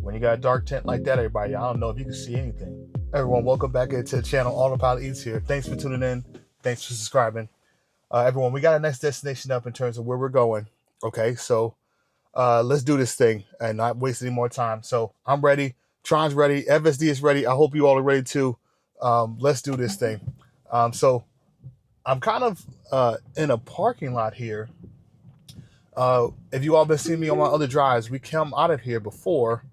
When you got a dark tent like that, everybody, I don't know if you can see anything. Everyone, welcome back into the channel. Autopilot Eats here. Thanks for tuning in. Thanks for subscribing. Everyone, we got a next destination up in terms of where we're going. Okay, so let's do this thing and not waste any more time. So I'm ready. Tron's ready. FSD is ready. I hope you all are ready too. Let's do this thing. So I'm kind of in a parking lot here. If you all been seeing me on my other drives, we come out of here before.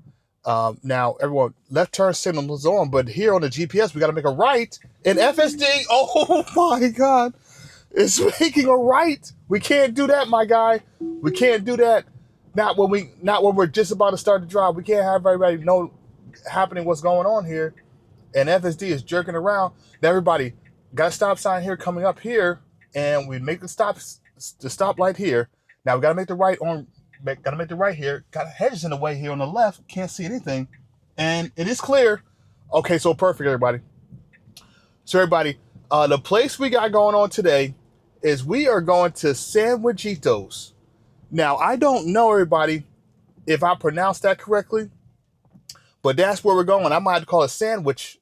Now, everyone, left turn signal is on, but here on the GPS, we got to make a right. In FSD, oh my God, it's making a right. We can't do that, my guy. We can't do that. Not when we're just about to start the drive. We can't have everybody know happening what's going on here. And FSD is jerking around. Now, everybody got a stop sign here coming up here, and we make the stoplight here. Now we got to make the right on. Got to make the right here. Got hedges in the way here on the left. Can't see anything, and it is clear. Okay, so perfect, everybody. So everybody, the place we got going on today is we are going to Sandwichitos. Now I don't know, everybody, if I pronounced that correctly, but that's where we're going. I might have to call it sandwiches.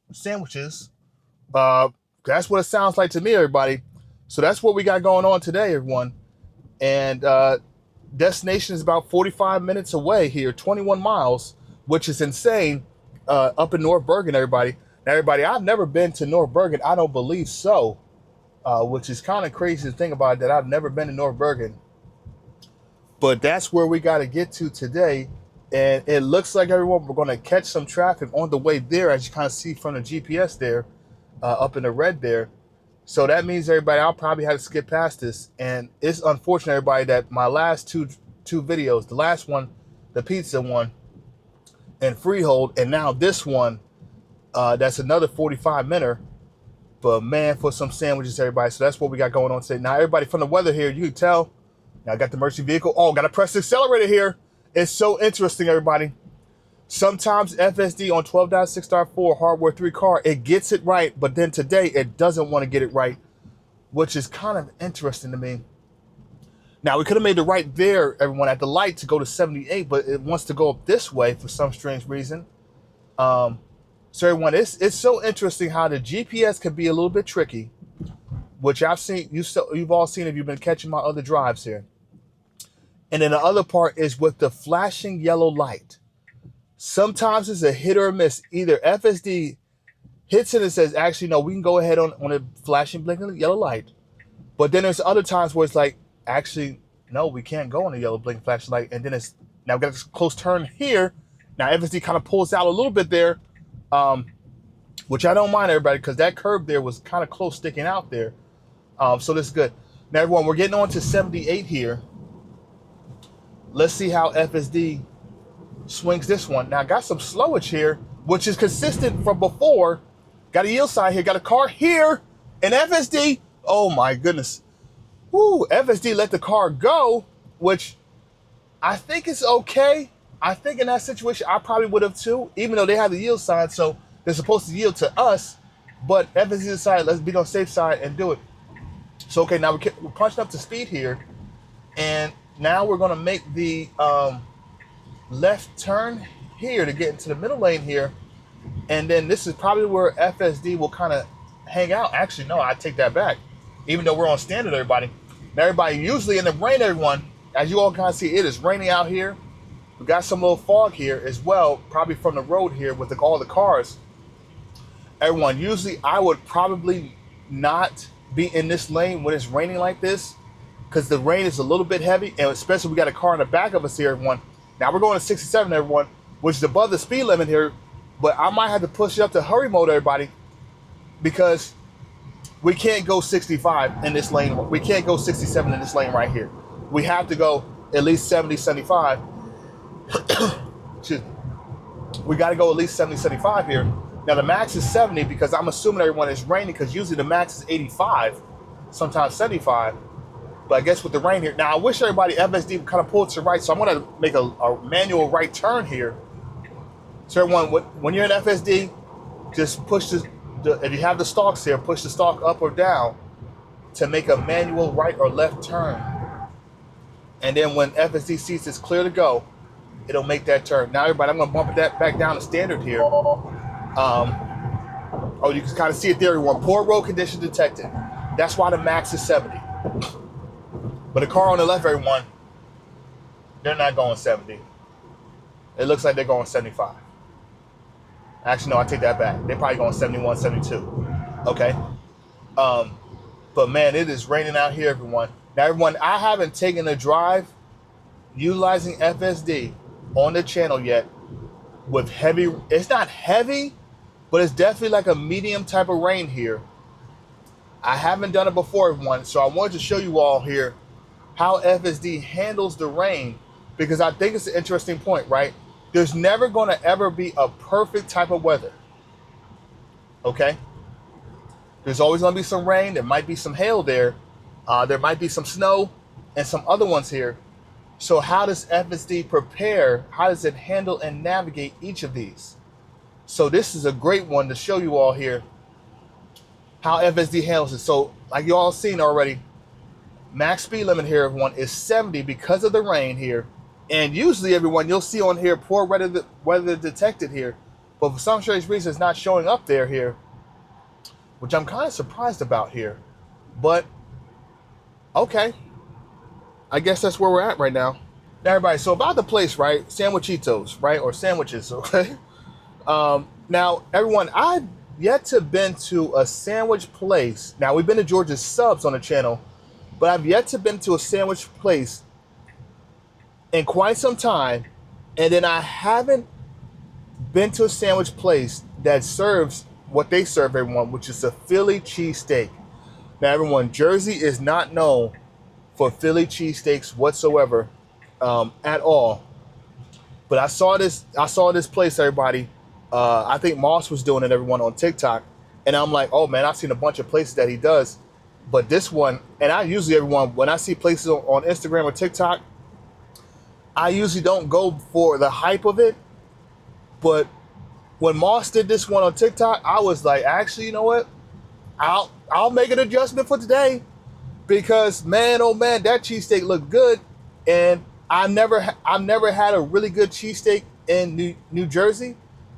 That's what it sounds like to me, everybody. So that's what we got going on today, everyone. And destination is about 45 minutes away here, 21 miles, which is insane, up in North Bergen, everybody. Now, everybody, I've never been to North Bergen. I don't believe so, which is kind of crazy to think about that I've never been to North Bergen. But that's where we got to get to today. And it looks like, everyone, we're going to catch some traffic on the way there, as you kind of see from the GPS there, up in the red there. So that means, everybody, I'll probably have to skip past this. And it's unfortunate, everybody, that my last two videos, the last one, the pizza one, and Freehold, and now this one, that's another 45-minute. But, man, for some sandwiches, everybody. So that's what we got going on today. Now, everybody, from the weather here, you can tell. Now, I got the Mercy vehicle. Oh, got to press the accelerator here. It's so interesting, everybody. Sometimes FSD on 12.6.4 hardware 3 car, it gets it right, but then today it doesn't want to get it right, which is kind of interesting to me. Now, we could have made the right there, everyone, at the light to go to 78, but it wants to go up this way for some strange reason. So, everyone, it's so interesting how the GPS can be a little bit tricky, which I've seen, you've all seen if you've been catching my other drives here. And then the other part is with the flashing yellow light. Sometimes it's a hit or a miss. Either FSD hits it and says, actually, no, we can go ahead on a flashing, blinking yellow light. But then there's other times where it's like, actually, no, we can't go on a yellow, blinking, flashing light. And then it's, now we've got this close turn here. Now FSD kind of pulls out a little bit there, which I don't mind, everybody, because that curb there was kind of close sticking out there. So this is good. Now, everyone, we're getting on to 78 here. Let's see how FSD swings this one. Now, I got some slowage here, which is consistent from before. Got a yield sign here. Got a car here. And FSD, oh my goodness. Woo, FSD let the car go, which I think is okay. I think in that situation, I probably would have too, even though they have the yield sign, so they're supposed to yield to us. But FSD decided, let's be on the safe side and do it. So, okay, now we're punching up to speed here. And now we're going to make the left turn here to get into the middle lane here, and then this is probably where FSD will kind of hang out. Actually, no, I take that back. Even though we're on standard, everybody. Now, everybody, usually in the rain, everyone, as you all kind of see, it is raining out here. We got some little fog here as well, probably from the road here with all the cars. Everyone, usually I would probably not be in this lane when it's raining like this, because the rain is a little bit heavy, and especially we got a car in the back of us here, everyone. Now we're going to 67, everyone, which is above the speed limit here, but I might have to push it up to hurry mode, everybody, because we can't go 65 in this lane. We can't go 67 in this lane right here. We have to go at least 70, 75. Excuse me. We got to go at least 70, 75 here. Now the max is 70 because I'm assuming everyone is raining, because usually the max is 85, sometimes 75. But I guess with the rain here, now I wish everybody FSD would kind of pull to the right, so I'm going to make a manual right turn here. So everyone, when you're in FSD, just push if you have the stalks here, push the stalk up or down to make a manual right or left turn. And then when FSD sees it's clear to go, it'll make that turn. Now, everybody, I'm gonna bump that back down to standard here. Oh, you can kind of see it there, everyone. Poor road condition detected. That's why the max is 70. But the car on the left, everyone, they're not going 70. It looks like they're going 75. Actually, no, I take that back. They're probably going 71, 72. Okay. But man, it is raining out here, everyone. Now, everyone, I haven't taken a drive utilizing FSD on the channel yet with heavy. It's not heavy, but it's definitely like a medium type of rain here. I haven't done it before, everyone, so I wanted to show you all here how FSD handles the rain, because I think it's an interesting point, right? There's never going to ever be a perfect type of weather, okay? There's always going to be some rain. There might be some hail there. There might be some snow and some other ones here. So how does FSD prepare? How does it handle and navigate each of these? So this is a great one to show you all here how FSD handles it. So like you all seen already, max speed limit here, everyone, is 70 because of the rain here. And usually, everyone, you'll see on here poor weather detected here. But for some strange reason, it's not showing up there here, which I'm kind of surprised about here. But okay, I guess that's where we're at right now. Now, everybody, so about the place, right? Sandwichitos, right? Or sandwiches, okay? Now, everyone, I've yet to been to a sandwich place. Now, we've been to George's Subs on the channel, but I've yet to been to a sandwich place in quite some time. And then I haven't been to a sandwich place that serves what they serve, everyone, which is a Philly cheesesteak. Now, everyone, Jersey is not known for Philly cheesesteaks whatsoever, at all. But I saw this place, everybody. I think Moss was doing it, everyone, on TikTok. And I'm like, oh man, I've seen a bunch of places that he does. But this one, and I usually, everyone, when I see places on Instagram or TikTok, I usually don't go for the hype of it. But when Moss did this one on TikTok, I was like, actually, you know what? I'll make an adjustment for today, because man, oh man, that cheesesteak looked good. And I've never had a really good cheesesteak in New Jersey.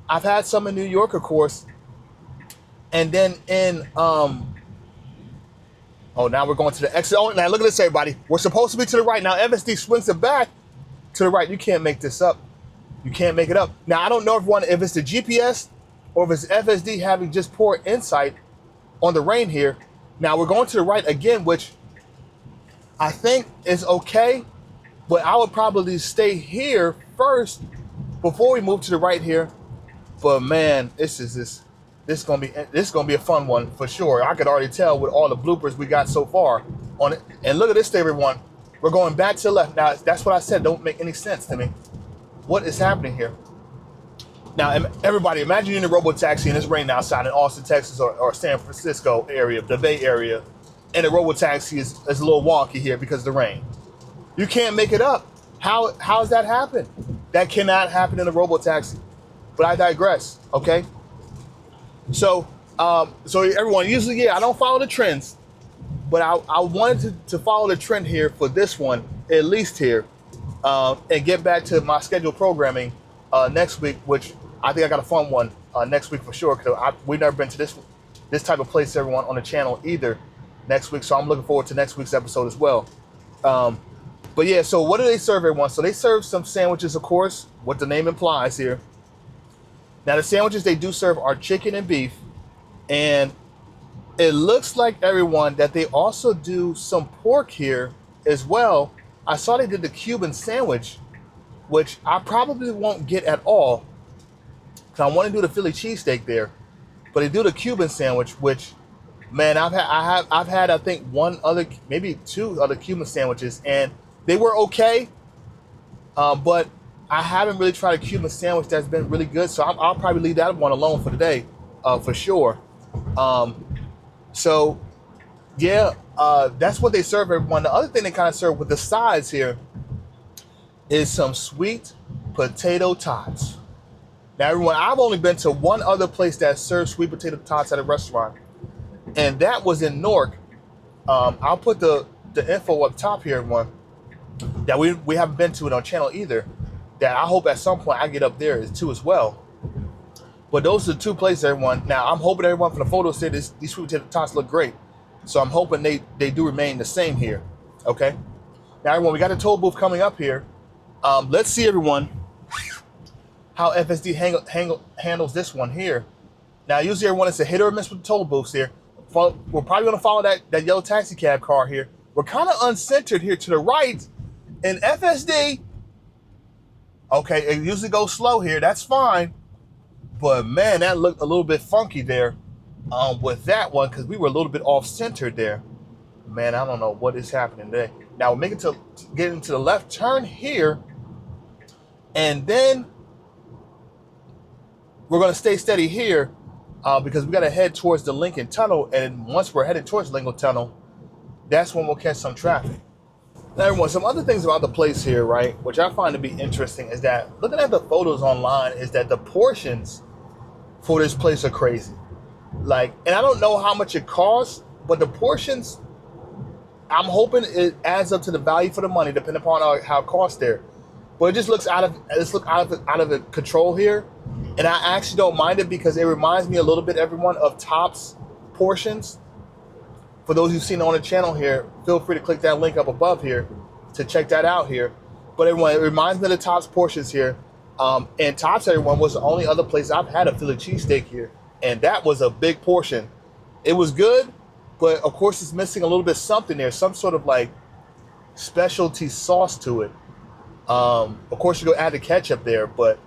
I've had some in New York, of course. And then in oh, now we're going to the exit. Oh, now look at this, everybody. We're supposed to be to the right. Now FSD swings it back to the right. You can't make this up. You can't make it up. Now, I don't know if it's the GPS or if it's FSD having just poor insight on the rain here. Now, we're going to the right again, which I think is okay, but I would probably stay here first before we move to the right here. But man, this is gonna be a fun one for sure. I could already tell with all the bloopers we got so far on it. And look at this, everyone. We're going back to the left. Now, that's what I said. Don't make any sense to me. What is happening here? Now, everybody, imagine you're in a Robotaxi and it's raining outside in Austin, Texas, or San Francisco area, the Bay Area, and the Robotaxi is a little wonky here because of the rain. You can't make it up. How does that happen? That cannot happen in a Robotaxi. But I digress, okay? So everyone, usually, yeah, I don't follow the trends, but I wanted to follow the trend here for this one, at least here, and get back to my scheduled programming next week, which I think I got a fun one next week for sure, because we've never been to this type of place, everyone, on the channel either next week, so I'm looking forward to next week's episode as well. But yeah, so what do they serve, everyone? So they serve some sandwiches, of course, what the name implies here. Now, the sandwiches they do serve are chicken and beef, and it looks like, everyone, that they also do some pork here as well. I saw they did the Cuban sandwich, which I probably won't get at all, because I want to do the Philly cheesesteak there. But they do the Cuban sandwich, which, man, I've had I think one other, maybe two other Cuban sandwiches, and they were okay. But I haven't really tried a Cuban sandwich that's been really good, so I'll probably leave that one alone for today, for sure. So yeah, that's what they serve, everyone. The other thing they kind of serve with the sides here is some sweet potato tots. Now, everyone, I've only been to one other place that serves sweet potato tots at a restaurant, and that was in Newark. I'll put the info up top here, everyone, that we haven't been to it on channel either. that I hope at some point I get up there too as well. But those are the 2 places, everyone. Now, I'm hoping everyone from the photos said these sweet potato tots look great. So I'm hoping they do remain the same here, okay? Now, everyone, we got a toll booth coming up here. Let's see, everyone, how FSD handles this one here. Now, usually everyone is a hit or miss with the toll booths here. We're probably going to follow that yellow taxi cab car here. We're kind of uncentered here to the right. And FSD, okay, it usually goes slow here. That's fine. But, man, that looked a little bit funky there with that one because we were a little bit off-centered there. Man, I don't know what is happening there. Now, we're making to get into the left turn here. And then we're going to stay steady here because we got to head towards the Lincoln Tunnel. And once we're headed towards the Lincoln Tunnel, that's when we'll catch some traffic. Now, everyone, some other things about the place here, right, which I find to be interesting is that looking at the photos online is that the portions for this place are crazy. Like, and I don't know how much it costs, but the portions, I'm hoping it adds up to the value for the money, depending upon how it costs there. But it just looks out of control here, and I actually don't mind it because it reminds me a little bit, everyone, of Tots portions. For those who've seen it on the channel here, feel free to click that link up above here to check that out here. But everyone, it reminds me of the Tots portions here. And Tots, everyone, was the only other place I've had a Philly cheesesteak here. And that was a big portion. It was good, but of course it's missing a little bit something there. Some sort of like specialty sauce to it. Of course you go add the ketchup there, but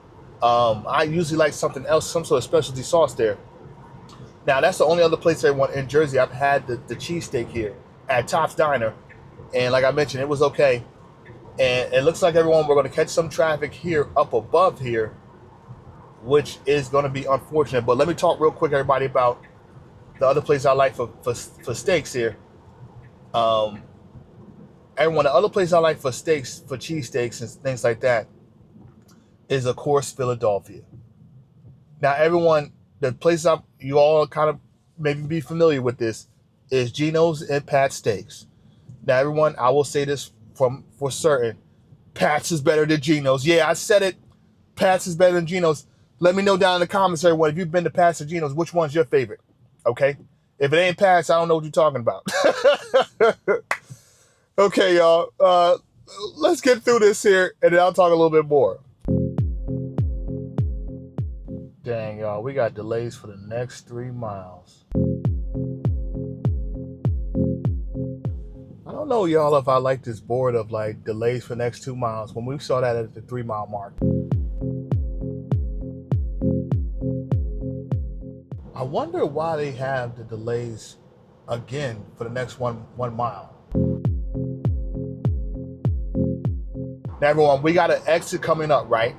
I usually like something else, some sort of specialty sauce there. Now, that's the only other place, everyone, in Jersey I've had the cheesesteak here at Tots Diner. And like I mentioned, it was okay. And it looks like, everyone, we're going to catch some traffic here up above here, which is going to be unfortunate. But let me talk real quick, everybody, about the other place I like for steaks here. Everyone, the other place I like for steaks, for cheesesteaks and things like that is, of course, Philadelphia. Now, everyone, the place you all kind of maybe be familiar with this is Geno's and Pat's Steaks. Now, everyone, I will say this for certain. Pat's is better than Geno's. Yeah, I said it. Pat's is better than Geno's. Let me know down in the comments, everyone, if you've been to Pat's or Geno's, which one's your favorite? Okay? If it ain't Pat's, I don't know what you're talking about. Okay, y'all. Let's get through this here, and then I'll talk a little bit more. Dang, y'all, we got delays for the next 3 miles. I don't know, y'all, if I like this board of like delays for the next 2 miles when we saw that at the 3 mile mark. I wonder why they have the delays again for the next one mile. Now, everyone, we got an exit coming up, right?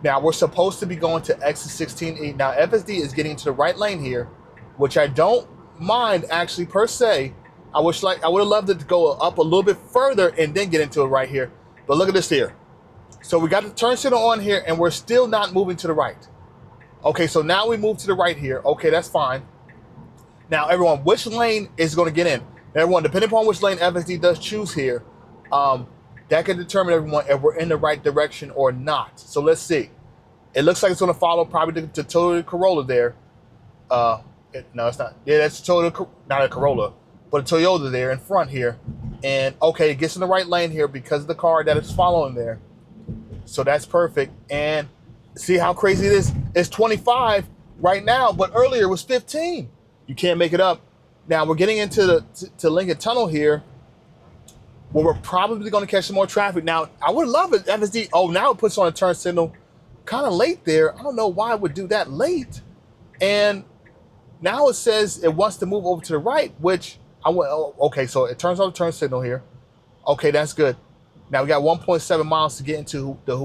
Now, we're supposed to be going to exit 16E. Now, FSD is getting to the right lane here, which I don't mind, actually, per se. I would have loved it to go up a little bit further and then get into it right here. But look at this here. So we got the turn signal on here, and we're still not moving to the right. Okay, so now we move to the right here. Okay, that's fine. Now, everyone, which lane is going to get in? Everyone, depending upon which lane FSD does choose here, that can determine, everyone, if we're in the right direction or not. So let's see. It looks like it's going to follow probably the Toyota Corolla there. No, it's not. Yeah, that's a Toyota, not a Corolla, but a Toyota there in front here. And okay, it gets in the right lane here because of the car that it's following there. So that's perfect. And see how crazy it is? It's 25 right now, but earlier it was 15. You can't make it up. Now we're getting into the Lincoln Tunnel here, where we're probably going to catch some more traffic. Now, I would love it, FSD. Oh, now it puts on a turn signal kind of late there. I don't know why it would do that late. And now it says it wants to move over to the right, which okay, so it turns on the turn signal here. Okay, that's good. Now we got 1.7 miles to get into the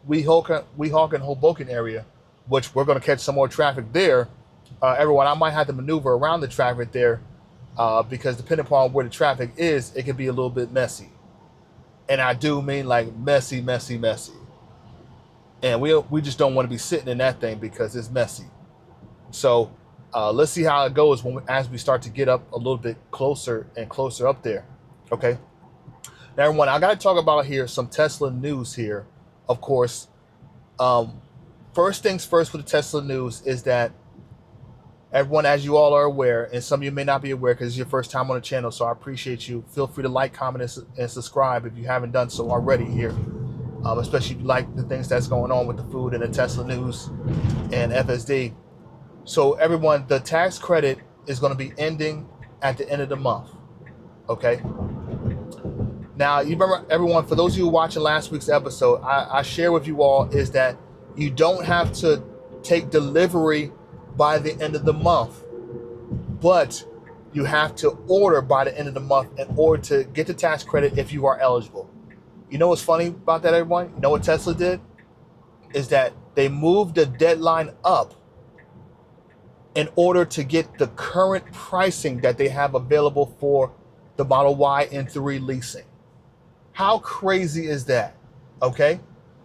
Weehawken, Hoboken area, which we're going to catch some more traffic there. Everyone, I might have to maneuver around the traffic there. Because depending upon where the traffic is, it can be a little bit messy. And I do mean like messy. And we just don't want to be sitting in that thing because it's messy. So let's see how it goes as we start to get up a little bit closer and closer up there. Okay. Now, everyone, I got to talk about here some Tesla news here of course. First things first with the Tesla news is that everyone, as you all are aware, and some of you may not be aware because it's your first time on the channel, so I appreciate you. Feel free to like, comment, and subscribe if you haven't done so already here. Especially if you like the things that's going on with the food and the Tesla news and FSD. So everyone, the tax credit is going to be ending at the end of the month. Okay. Now, you remember, everyone, for those of you watching last week's episode, I share with you all is that you don't have to take delivery by the end of the month, but you have to order by the end of the month in order to get the tax credit if you are eligible. You know what's funny about that, everyone? You know what Tesla did? Is that they moved the deadline up in order to get the current pricing that they have available for the Model Y and 3 leasing. How crazy is that? Okay.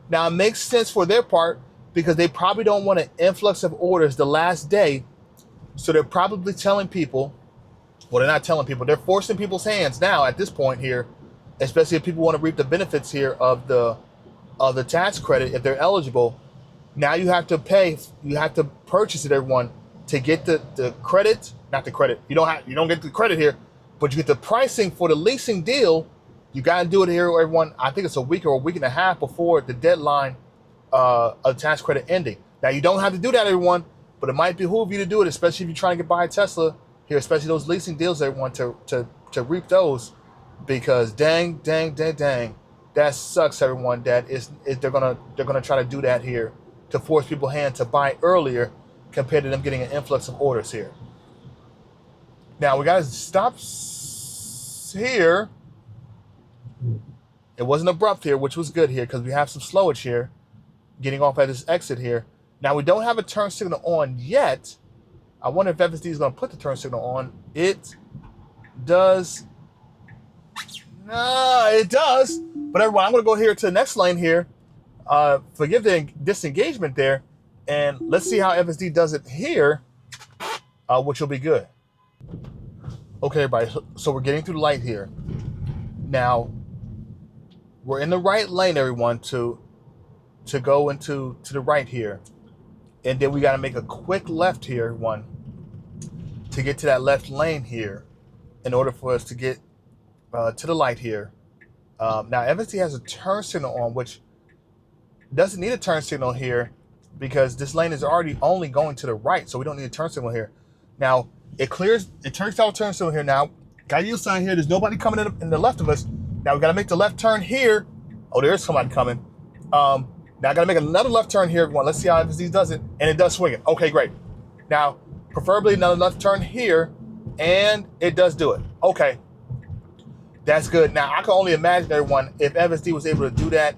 Now, it makes sense for their part because they probably don't want an influx of orders the last day. So they're probably telling people, well, they're not telling people, they're forcing people's hands now at this point here, especially if people want to reap the benefits here of the tax credit if they're eligible. Now you have to pay, you have to purchase it, everyone, to get the credit, not the credit. You don't get the credit here, but you get the pricing for the leasing deal. You got to do it here, everyone. I think it's a week or a week and a half before the deadline of tax credit ending. Now, you don't have to do that, everyone, but it might behoove you to do it, especially if you're trying to get by a Tesla here, especially those leasing deals, everyone, to reap those, because dang, that sucks, everyone. They're gonna try to do that here to force people's hand to buy earlier compared to them getting an influx of orders here. Now, we got to stop here. It wasn't abrupt here, which was good here because we have some slowage here, getting off at this exit here. Now, we don't have a turn signal on yet. I wonder if FSD is going to put the turn signal on. It does. No, it does. But everyone, I'm going to go here to the next lane here. Forgive the disengagement there. And let's see how FSD does it here, which will be good. Okay, everybody. So we're getting through the light here. Now, we're in the right lane, everyone, to go to the right here. And then we got to make a quick left here, everyone, to get to that left lane here in order for us to get to the light here. Now, FSD has a turn signal on, which doesn't need a turn signal here because this lane is already only going to the right, so we don't need a turn signal here. Now, it turns out a turn signal here now. Got a yield sign here. There's nobody coming in the left of us. Now, we got to make the left turn here. Oh, there's somebody coming. Now, I got to make another left turn here, everyone. Let's see how FSD does it. And it does swing it. Okay, great. Now, preferably another left turn here. And it does do it. Okay. That's good. Now, I can only imagine, everyone, if FSD was able to do that,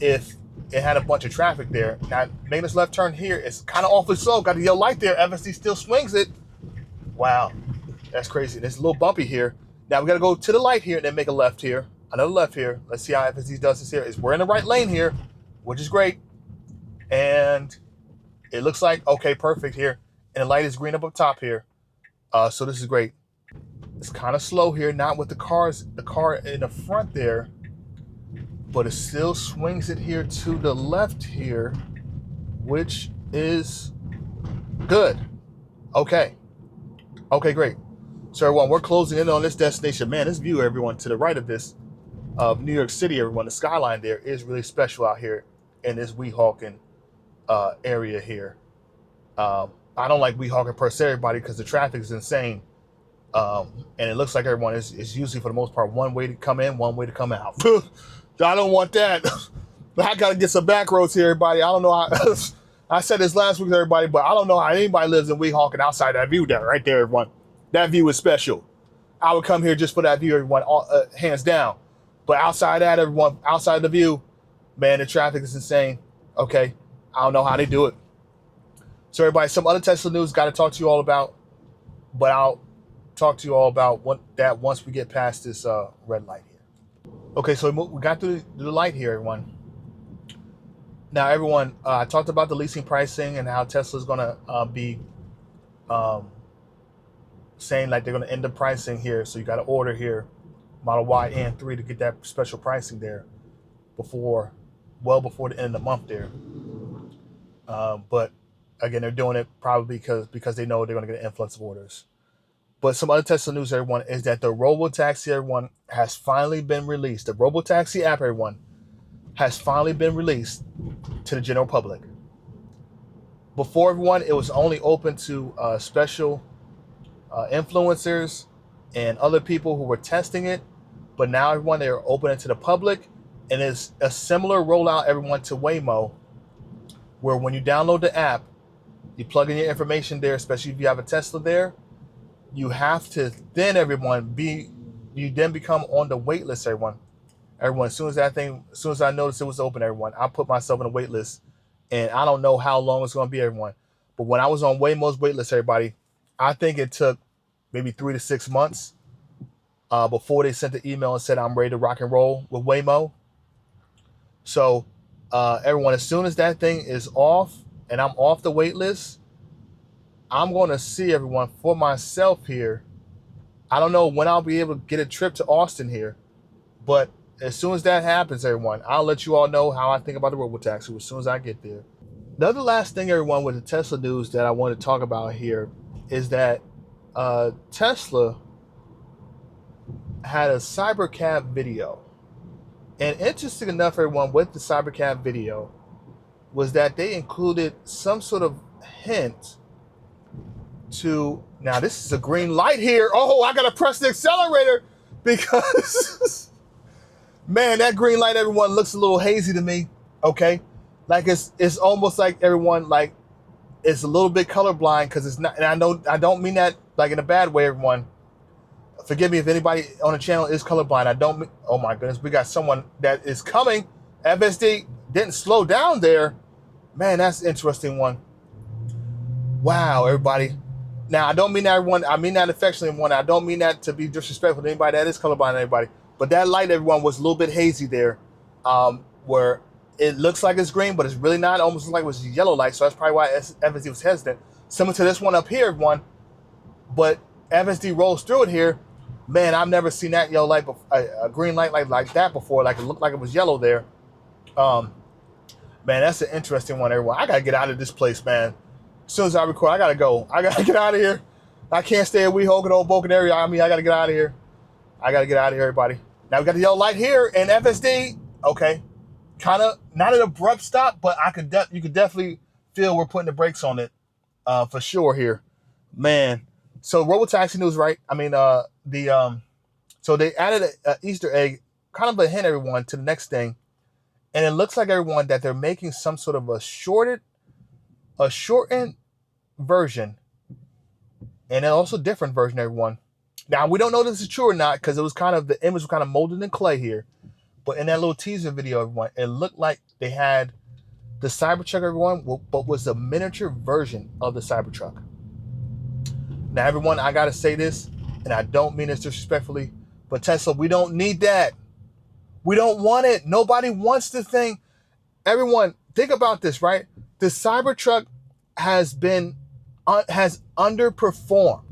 if it had a bunch of traffic there. Now, making this left turn here is kind of awfully slow. Got the yellow light there. FSD still swings it. Wow. That's crazy. It's a little bumpy here. Now, we got to go to the light here and then make a left here. Another left here. Let's see how FSD does this here. We're in the right lane here, which is great. And it looks like, okay, perfect here. And the light is green up top here. So this is great. It's kind of slow here, not with the car in the front there, but it still swings it here to the left here, which is good. Okay. Okay, great. So everyone, we're closing in on this destination. Man, this view, everyone, to the right of this, of New York City, everyone, the skyline there is really special out here in this Weehawken area here. I don't like Weehawken per se, everybody, because the traffic is insane. And it looks like everyone is usually, for the most part, one way to come in, one way to come out. I don't want that. I got to get some back roads here, everybody. I don't know how. I said this last week, everybody, but I don't know how anybody lives in Weehawken outside that view there, right there, everyone. That view is special. I would come here just for that view, everyone, hands down. But outside that, everyone, outside the view, man, the traffic is insane. Okay, I don't know how they do it. So everybody, some other Tesla news got to talk to you all about, but I'll talk to you all about that once we get past this red light here. Okay, so we got through the light here, everyone. Now, everyone, I talked about the leasing pricing and how Tesla's going to be saying like they're going to end the pricing here. So you got to order here Model Y and 3 to get that special pricing there before well before the end of the month there. But again, they're doing it probably because they know they're going to get an influx of orders. But some other Tesla news, everyone, is that the Robotaxi, everyone, has finally been released. The Robotaxi app, everyone, has finally been released to the general public. Before, everyone, it was only open to special influencers and other people who were testing it. But now, everyone, they're open it to the public. And it's a similar rollout, everyone, to Waymo, where when you download the app, you plug in your information there, especially if you have a Tesla there. You have to then, everyone, you then become on the wait list, everyone. As soon as I noticed it was open, everyone, I put myself on a wait list. And I don't know how long it's going to be, everyone. But when I was on Waymo's wait list, everybody, I think it took maybe 3 to 6 months before they sent the email and said I'm ready to rock and roll with Waymo. So everyone, as soon as that thing is off and I'm off the wait list, I'm going to see everyone for myself here. I don't know when I'll be able to get a trip to Austin here, but as soon as that happens, everyone, I'll let you all know how I think about the Robotaxi as soon as I get there. The other last thing, everyone, with the Tesla news that I want to talk about here is that Tesla had a Cybercab video. And interesting enough, everyone, with the Cybercab video was that they included some sort of hint to, now this is a green light here. Oh, I gotta press the accelerator because man, that green light, everyone, looks a little hazy to me. Okay, like it's almost like everyone, like it's a little bit colorblind because it's not. And I don't mean that like in a bad way, everyone. Forgive me if anybody on the channel is colorblind. I don't mean, oh my goodness, we got someone that is coming. FSD didn't slow down there. Man, that's an interesting one. Wow, everybody. Now, I don't mean that, everyone. I mean that affectionately, everyone. I don't mean that to be disrespectful to anybody that is colorblind, everybody. But that light, everyone, was a little bit hazy there, where it looks like it's green, but it's really not. It almost looks like it was a yellow light, so that's probably why FSD was hesitant. Similar to this one up here, everyone. But FSD rolls through it here. Man, I've never seen that yellow light, a green light like that before. Like it looked like it was yellow there. Man, that's an interesting one, everyone. I gotta get out of this place, man. As soon as I record, I gotta go. I gotta get out of here. I can't stay at Weehawken, Hoboken area. I mean, I gotta get out of here. I gotta get out of here, everybody. Now we got the yellow light here and FSD. Okay, kind of not an abrupt stop, but you could definitely feel we're putting the brakes on it for sure here, man. So Robotaxi news, right? I mean, so they added an Easter egg, kind of a hint, everyone, to the next thing, and it looks like, everyone, that they're making some sort of a shortened version, and then also different version, everyone. Now we don't know if this is true or not because it was kind of, the image was kind of molded in clay here, but in that little teaser video, everyone, it looked like they had the Cybertruck, everyone, but was a miniature version of the Cybertruck. Now, everyone, I gotta say this, and I don't mean this disrespectfully, but Tesla, we don't need that. We don't want it. Nobody wants the thing. Everyone, think about this, right? The Cybertruck has underperformed.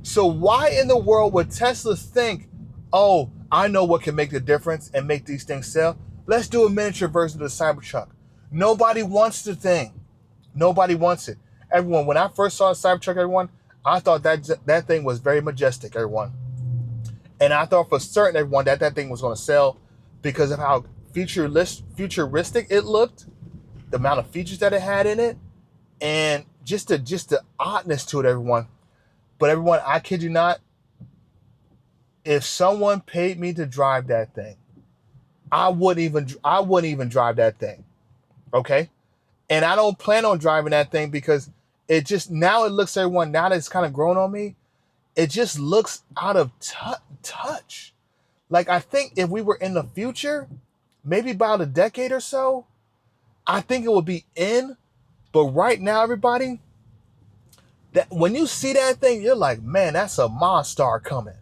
So why in the world would Tesla think, oh, I know what can make the difference and make these things sell? Let's do a miniature version of the Cybertruck. Nobody wants the thing. Nobody wants it. Everyone, when I first saw the Cybertruck, everyone, I thought that thing was very majestic, everyone. And I thought for certain, everyone, that thing was going to sell because of how futuristic it looked, the amount of features that it had in it, and just the oddness to it, everyone. But everyone, I kid you not, if someone paid me to drive that thing, I wouldn't even drive that thing. Okay? And I don't plan on driving that thing because it looks, everyone, now that it's kind of grown on me, it just looks out of touch. Like, I think if we were in the future, maybe about a decade or so, I think it would be in. But right now, everybody, that when you see that thing, you're like, man, that's a monster coming.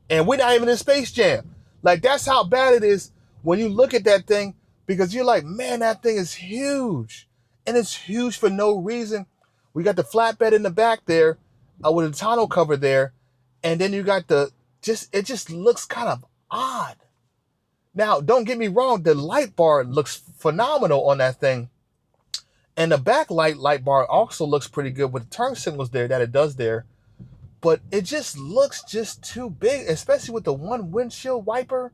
And we're not even in Space Jam. Like, that's how bad it is when you look at that thing, because you're like, man, that thing is huge. And it's huge for no reason. We got the flatbed in the back there with a tonneau cover there. And then you got it just looks kind of odd. Now, don't get me wrong, the light bar looks phenomenal on that thing. And the backlight light bar also looks pretty good with the turn signals there that it does there. But it just looks just too big, especially with the one windshield wiper.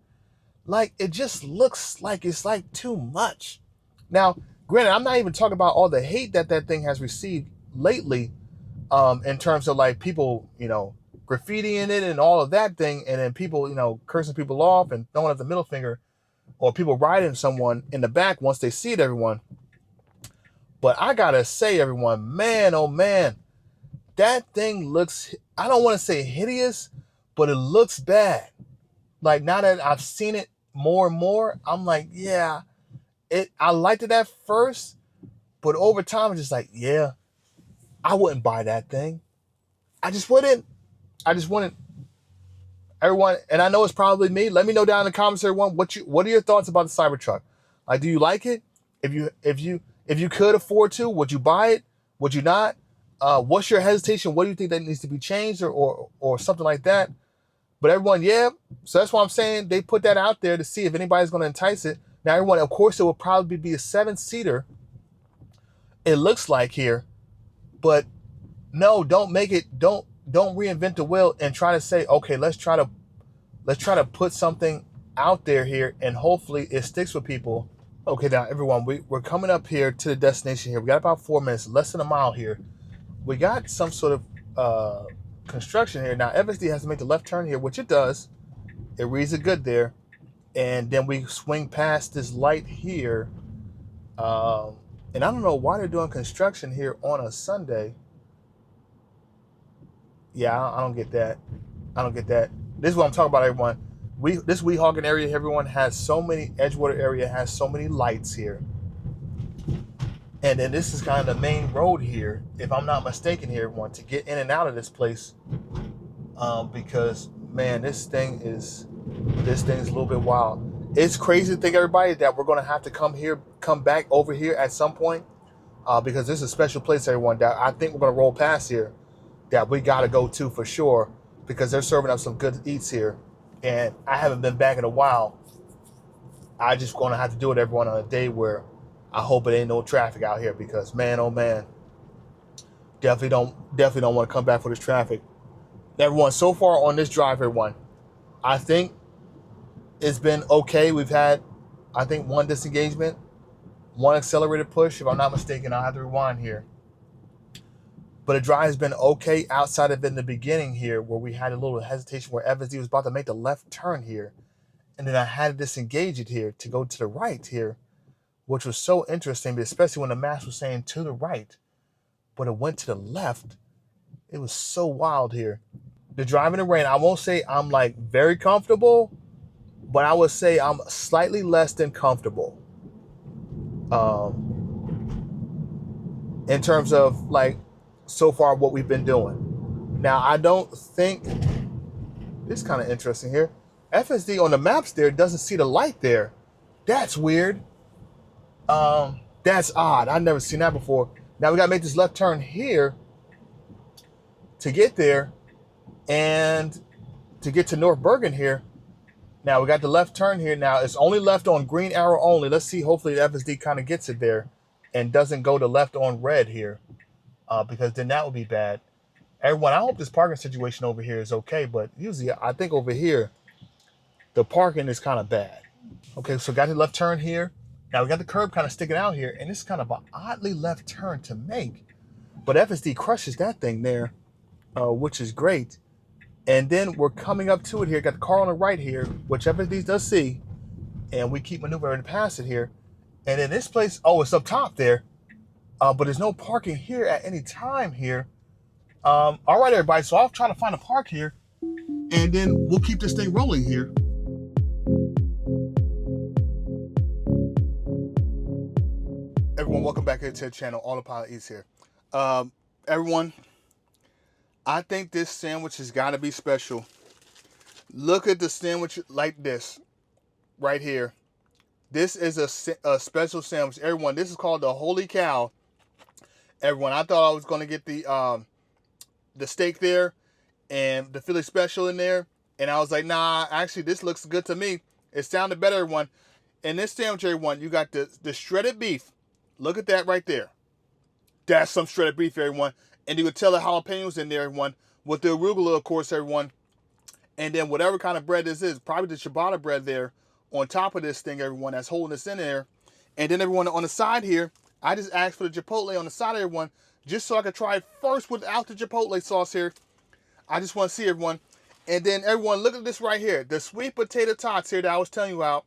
Like, it just looks like it's like too much. Now, granted, I'm not even talking about all the hate that that thing has received lately, in terms of like people, graffitiing it and all of that thing, and then people, cursing people off and throwing up the middle finger, or people riding someone in the back once they see it, everyone. But I gotta say, everyone, man, oh man, that thing looks, I don't want to say hideous, but it looks bad. Like, now that I've seen it more and more, I'm like, yeah, I liked it at first, but over time, it's just like, yeah, I wouldn't buy that thing. I just wouldn't. I just wouldn't. Everyone, and I know it's probably me. Let me know down in the comments, everyone. What are your thoughts about the Cybertruck? Like, do you like it? If you could afford to, would you buy it? Would you not? What's your hesitation? What do you think that needs to be changed, or something like that? But everyone, yeah. So that's why I'm saying they put that out there to see if anybody's going to entice it. Now, everyone, of course, it will probably be a 7-seater. It looks like here, but no, don't make it. Don't reinvent the wheel and try to say, okay, let's try to put something out there here, and hopefully it sticks with people. Okay, now everyone, we're coming up here to the destination here. We got about 4 minutes, less than a mile here. We got some sort of construction here. Now, FSD has to make the left turn here, which it does. It reads it good there. And then we swing past this light here. And I don't know why they're doing construction here on a Sunday. Yeah, I don't get that. I don't get that. This is what I'm talking about, everyone. This Weehawken area, everyone, has so many, Edgewater area has so many lights here. And then this is kind of the main road here, if I'm not mistaken here, everyone, to get in and out of this place. Because, man, this thing is a little bit wild. It's crazy to think, everybody, that we're going to have to come back over here at some point. Because this is a special place, everyone, that I think we're going to roll past here, that we got to go to for sure, because they're serving up some good eats here. And I haven't been back in a while. I just going to have to do it, everyone, on a day where I hope it ain't no traffic out here, because, man, oh man, definitely don't want to come back for this traffic. Everyone, so far on this drive, everyone, I think it's been okay. We've had, I think, one disengagement, one accelerated push. If I'm not mistaken, I'll have to rewind here. But the drive has been okay outside of in the beginning here, where we had a little hesitation where FSD was about to make the left turn here. And then I had to disengage it here to go to the right here, which was so interesting, especially when the mask was saying to the right, but it went to the left. It was so wild here. The drive in the rain, I won't say I'm like very comfortable, but I would say I'm slightly less than comfortable. In terms of like so far what we've been doing. Now, I don't think, this is kind of interesting here. FSD on the maps there doesn't see the light there. That's weird. That's odd. I've never seen that before. Now we got to make this left turn here to get there, and to get to North Bergen here. Now we got the left turn here. Now it's only left on green arrow only. Let's see. Hopefully the FSD kind of gets it there and doesn't go to left on red here, because then that would be bad. Everyone, I hope this parking situation over here is okay, but usually I think over here the parking is kind of bad. Okay, so got the left turn here. Now we got the curb kind of sticking out here, and it's kind of an oddly left turn to make. But FSD crushes that thing there, which is great. And then we're coming up to it here. Got the car on the right here, which FSD does see. And we keep maneuvering past it here. And then this place, oh, it's up top there. But there's no parking here at any time here. All right, everybody. So I'll try to find a park here. And then we'll keep this thing rolling here. Everyone, welcome back here to the channel. Autopilot Eats here. Everyone, I think this sandwich has got to be special. Look at the sandwich like this right here. This is a special sandwich. Everyone, this is called the Holy Cow. Everyone, I thought I was going to get the steak there and the Philly special in there. And I was like, nah, actually, this looks good to me. It sounded better, everyone. In this sandwich, everyone, you got the shredded beef. Look at that right there. That's some shredded beef, everyone. And you can tell the jalapenos in there, everyone, with the arugula, of course, everyone. And then whatever kind of bread this is, probably the ciabatta bread there on top of this thing, everyone, that's holding this in there. And then everyone on the side here, I just asked for the chipotle on the side of everyone, just so I could try it first without the chipotle sauce here. I just want to see everyone. And then everyone, look at this right here. The sweet potato tots here that I was telling you about.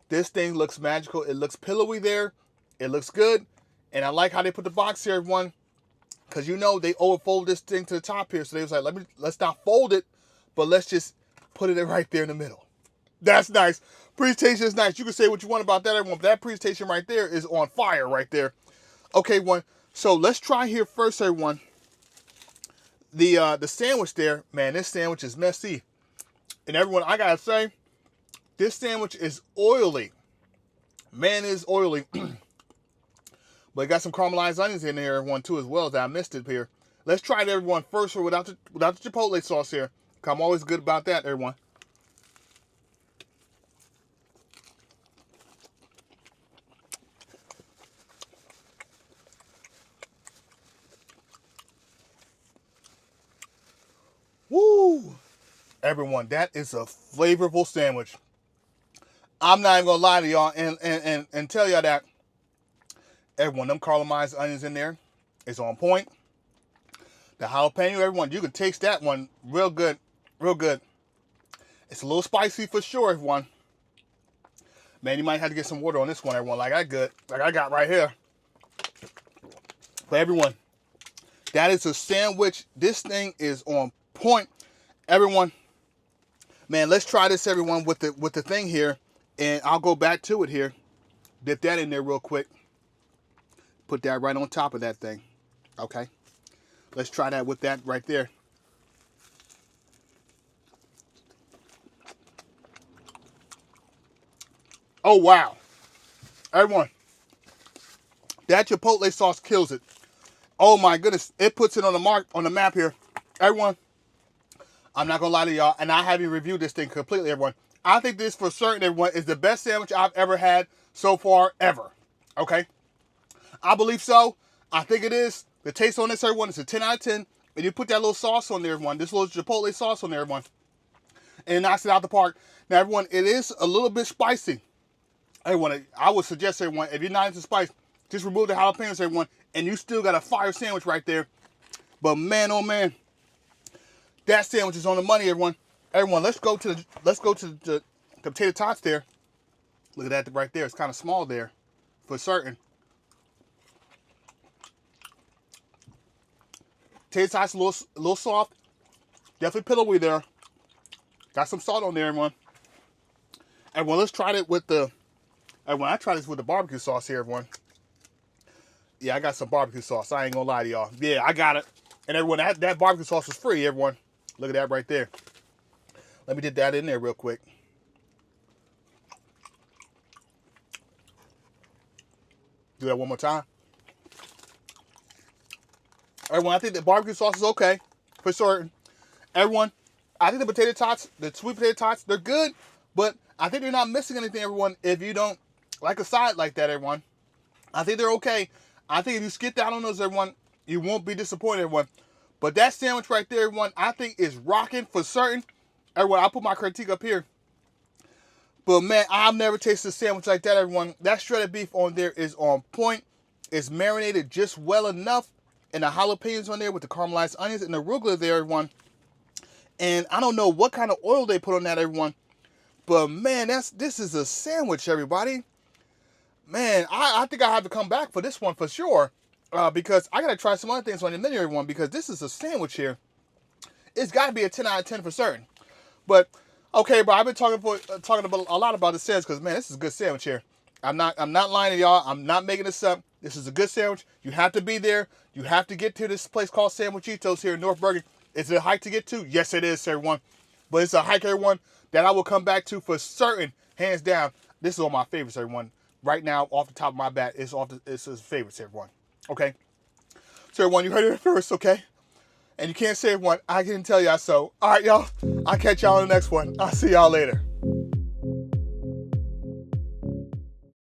This thing looks magical. It looks pillowy there. It looks good. And I like how they put the box here, everyone. Because you know they overfold this thing to the top here. So they was like, let's not fold it, but let's just put it right there in the middle. That's nice. Presentation is nice. You can say what you want about that, everyone. But that presentation right there is on fire right there. Okay, one. So let's try here first, everyone. The sandwich there, man, this sandwich is messy. And everyone, I gotta say, this sandwich is oily. Man, it is oily. But it got some caramelized onions in there, everyone, too, as well, that I missed it here. Let's try it, everyone, first without the chipotle sauce here. I'm always good about that, everyone. Woo! Everyone, that is a flavorful sandwich. I'm not even gonna lie to y'all and tell y'all that everyone, them caramelized onions in there is on point. The jalapeno, everyone, you can taste that one real good, real good. It's a little spicy for sure, everyone. Man, you might have to get some water on this one, everyone, like I got right here. But everyone, that is a sandwich. This thing is on point. Everyone, man, let's try this, everyone, with the thing here. And I'll go back to it here. Dip that in there real quick. Put that right on top of that thing. Okay. Let's try that with that right there. Oh, wow. Everyone, that chipotle sauce kills it. Oh, my goodness. It puts it on the map here. Everyone, I'm not going to lie to y'all, and I haven't reviewed this thing completely, everyone. I think this, for certain, everyone, is the best sandwich I've ever had so far, ever. Okay? I believe so. I think it is. The taste on this, everyone, is a 10 out of 10. And you put that little sauce on there, everyone. This little chipotle sauce on there, everyone. And it knocks it out the park. Now, everyone, it is a little bit spicy. Everyone, I would suggest, everyone, if you're not into spice, just remove the jalapenos, everyone, and you still got a fire sandwich right there. But man, oh man, that sandwich is on the money, everyone. Everyone, let's go to the potato tots there. Look at that right there. It's kind of small there, for certain. Potato tots a little soft. Definitely pillowy there. Got some salt on there, everyone. Everyone, let's try it with the. Everyone, I tried this with the barbecue sauce here, everyone. Yeah, I got some barbecue sauce. I ain't gonna lie to y'all. Yeah, I got it. And everyone, that barbecue sauce was free, everyone. Look at that right there. Let me get that in there real quick. Do that one more time. Everyone, I think the barbecue sauce is okay, for certain. Everyone, I think the potato tots, the sweet potato tots, they're good, but I think they're not missing anything, everyone, if you don't like a side like that, everyone. I think they're okay. I think if you skip down on those, everyone, you won't be disappointed, everyone. But that sandwich right there, everyone, I think is rocking for certain. Everyone, I'll put my critique up here. But man, I've never tasted a sandwich like that, everyone. That shredded beef on there is on point. It's marinated just well enough. And the jalapenos on there with the caramelized onions and the arugula there, everyone. And I don't know what kind of oil they put on that, everyone. But man, this is a sandwich, everybody. Man, I think I have to come back for this one for sure. Because I got to try some other things on the menu, everyone. Because this is a sandwich here. It's got to be a 10 out of 10 for certain. But, okay, bro, I've been talking about a lot about the sandwich. Because, man, this is a good sandwich here. I'm not lying to y'all. I'm not making this up. This is a good sandwich. You have to be there. You have to get to this place called Sandwichitos here in North Bergen. Is it a hike to get to? Yes, it is, everyone. But it's a hike, everyone, that I will come back to for certain, hands down. This is all my favorites, everyone. Right now, off the top of my bat, it's his favorites, everyone. Okay? So, everyone, you heard it first, okay? And you can't say, everyone, I didn't tell y'all so. All right, y'all. I'll catch y'all on the next one. I'll see y'all later.